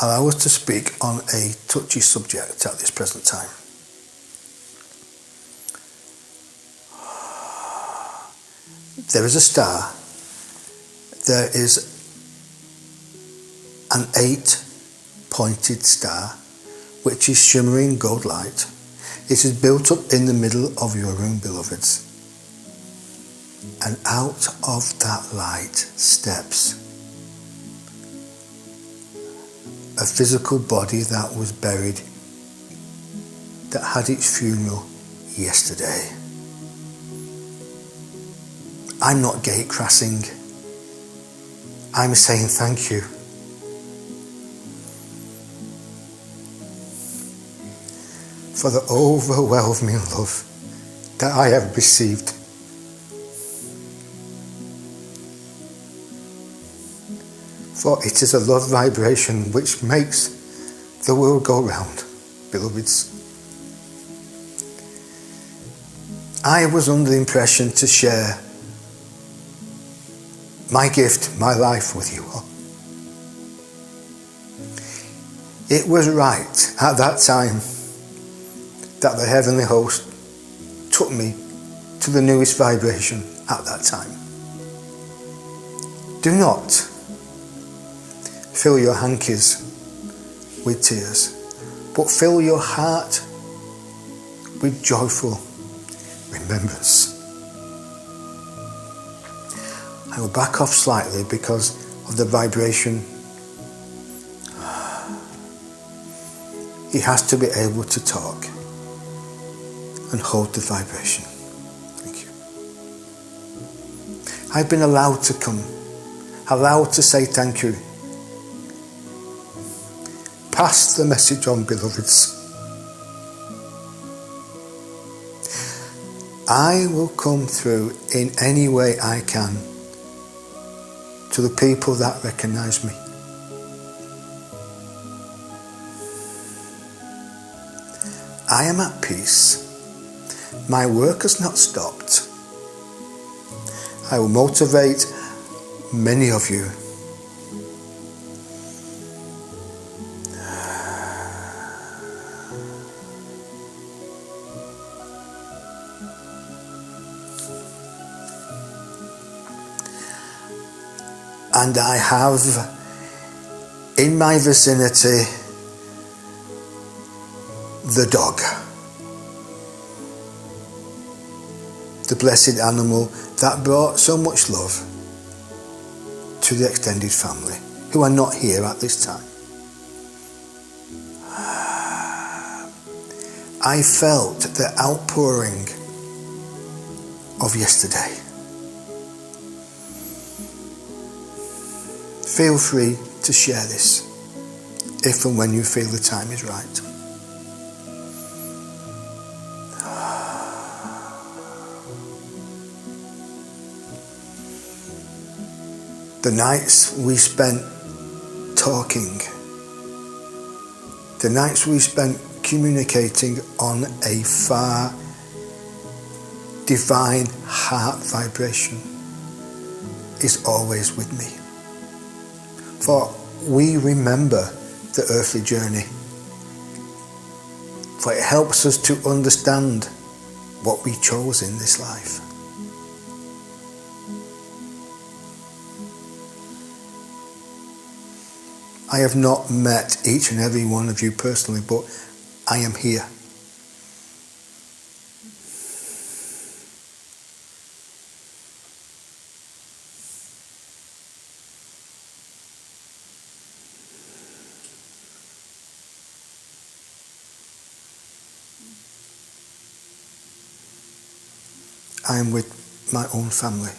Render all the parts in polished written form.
allow us to speak on a touchy subject at this present time. There is a star. There is an 8-pointed star which is shimmering gold light. It is built up in the middle of your room, beloveds. And out of that light steps a physical body that was buried, that had its funeral yesterday. I'm not gate-crassing. I'm saying thank you. For the overwhelming love that I have received. For it is a love vibration which makes the world go round, beloveds. I was under the impression to share my gift, my life with you all. It was right at that time that the heavenly host took me to the newest vibration at that time. Do not fill your hankies with tears, but fill your heart with joyful remembrance. I will back off slightly because of the vibration. He has to be able to talk and hold the vibration. Thank you. I've been allowed to come, allowed to say thank you. Pass the message on, beloveds. I will come through in any way I can to the people that recognize me. I am at peace. My work has not stopped. I will motivate many of you. And I have in my vicinity the dog, the blessed animal that brought so much love to the extended family who are not here at this time. I felt the outpouring of yesterday. Feel free to share this if and when you feel the time is right. The nights we spent talking, the nights we spent communicating on a far divine heart vibration is always with me. For we remember the earthly journey. For it helps us to understand what we chose in this life. I have not met each and every one of you personally, but I am here. I am with my own family.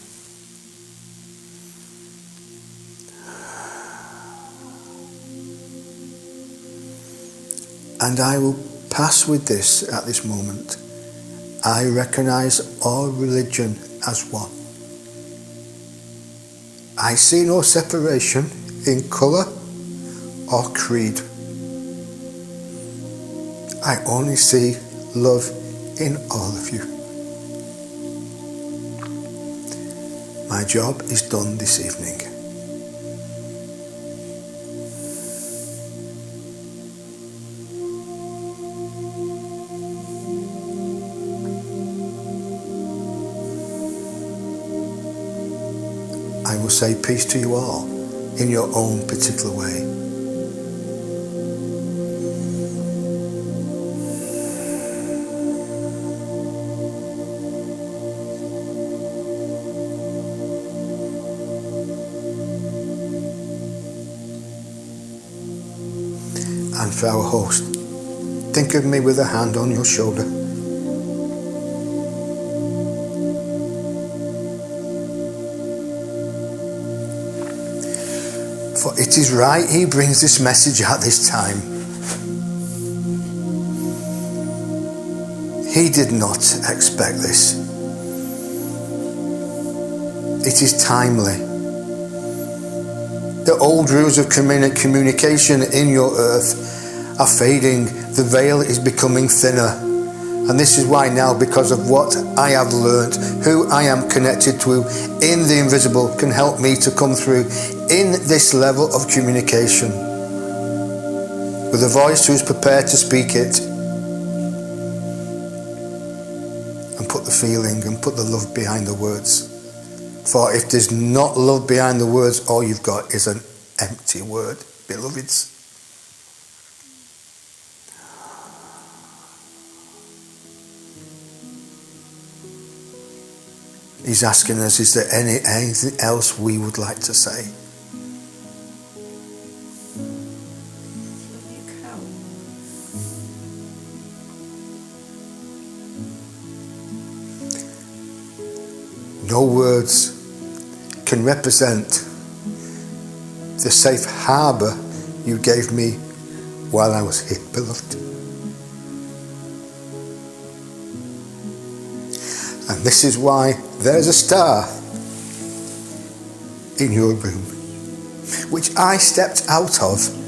And I will pass with this at this moment. I recognize all religion as one. I see no separation in colour or creed. I only see love in all of you. My job is done this evening. I will say peace to you all in your own particular way. And for our host, think of me with a hand on your shoulder. For it is right he brings this message at this time. He did not expect this. It is timely. The old rules of communication in your earth are fading. The veil is becoming thinner. And this is why now, because of what I have learned, who I am connected to in the invisible can help me to come through in this level of communication with a voice who is prepared to speak it and put the feeling and put the love behind the words. For if there's not love behind the words, all you've got is an empty word, beloveds. He's asking us, is there anything else we would like to say? No words can represent the safe harbour you gave me while I was here, beloved. And this is why there's a star in your room, which I stepped out of.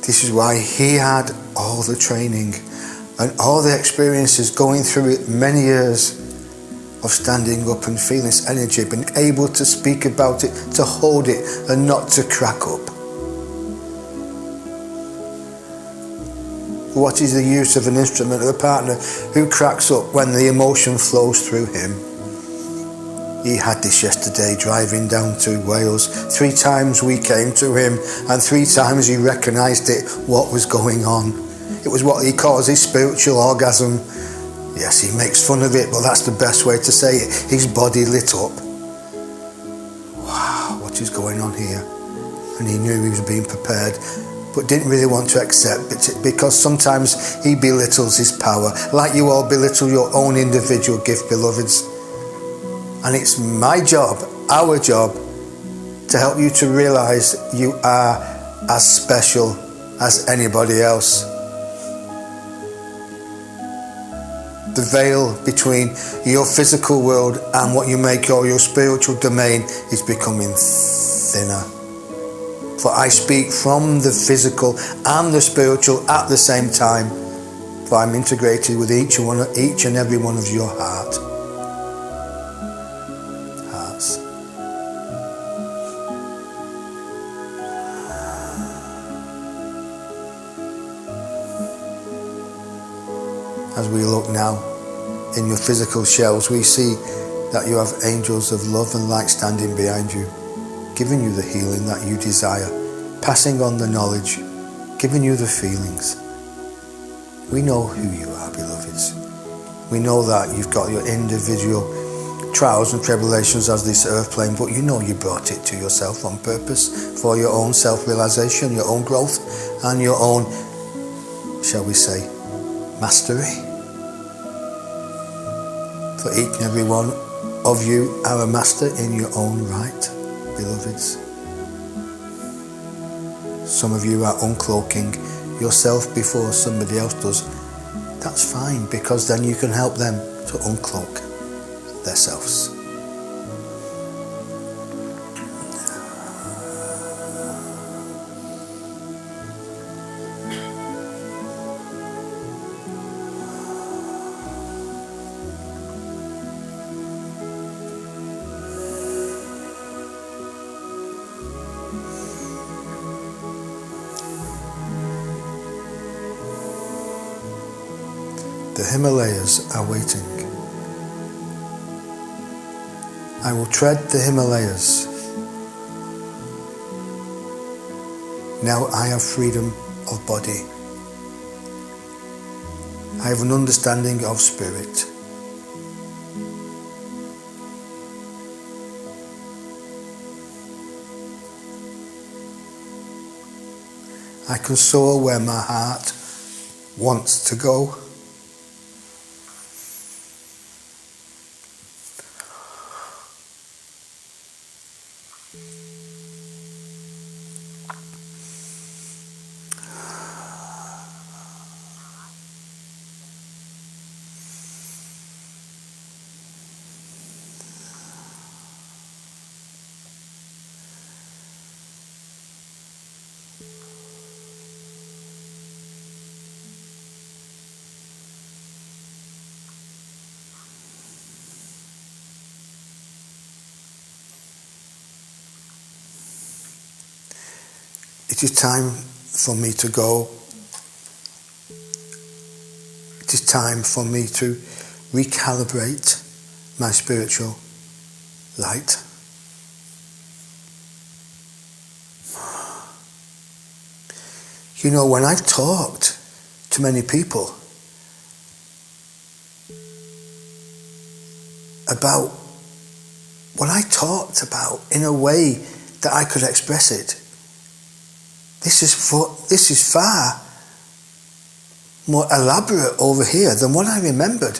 This is why he had all the training and all the experiences going through it, many years of standing up and feeling this energy, being able to speak about it, to hold it and not to crack up. What is the use of an instrument of a partner who cracks up when the emotion flows through him? He had this yesterday driving down to Wales. 3 times we came to him and 3 times he recognised it, what was going on. It was what he calls his spiritual orgasm. Yes, he makes fun of it, but that's the best way to say it. His body lit up. Wow, what is going on here? And he knew he was being prepared, but didn't really want to accept it because sometimes he belittles his power, like you all belittle your own individual gift, beloveds. And it's my job, our job, to help you to realise you are as special as anybody else. The veil between your physical world and what you may call your spiritual domain is becoming thinner. For I speak from the physical and the spiritual at the same time. For I'm integrated with each and every one of your hearts. As we look now in your physical shells, we see that you have angels of love and light standing behind you, giving you the healing that you desire, passing on the knowledge, giving you the feelings. We know who you are, beloveds. We know that you've got your individual trials and tribulations as this earth plane, but you know you brought it to yourself on purpose for your own self-realization, your own growth, and your own, shall we say, mastery. For each and every one of you are a master in your own right, beloveds. Some of you are uncloaking yourself before somebody else does. That's fine, because then you can help them to uncloak themselves. The Himalayas are waiting. I will tread the Himalayas. Now I have freedom of body. I have an understanding of spirit. I can soar where my heart wants to go. It is time for me to go. It is time for me to recalibrate my spiritual light. You know, when I've talked to many people about what I talked about in a way that I could express it, this is far more elaborate over here than what I remembered.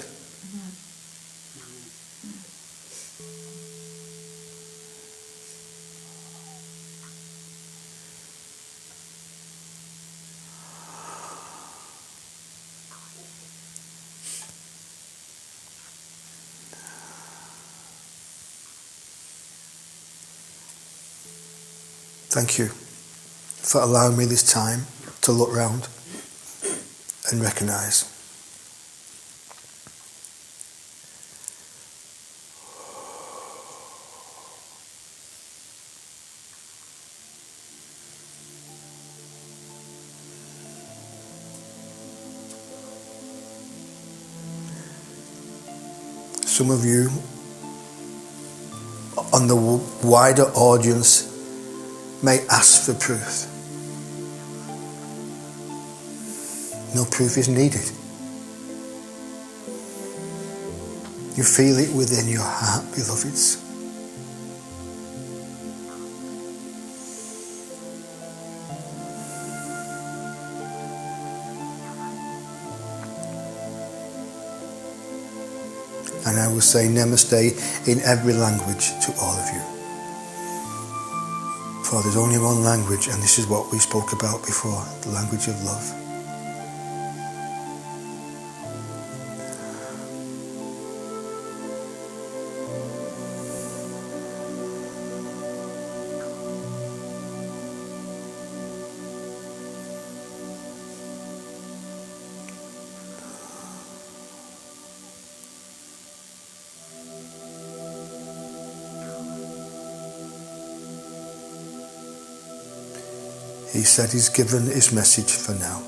Thank you for allowing me this time to look round and recognise. Some of you on the wider audience may ask for proof. No proof is needed. You feel it within your heart, beloveds. And I will say namaste in every language to all of you. For there's only one language, and this is what we spoke about before, the language of love. He said he's given his message for now,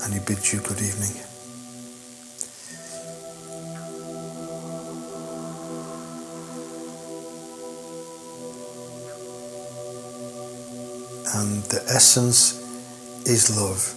and he bids you good evening. And the essence is love.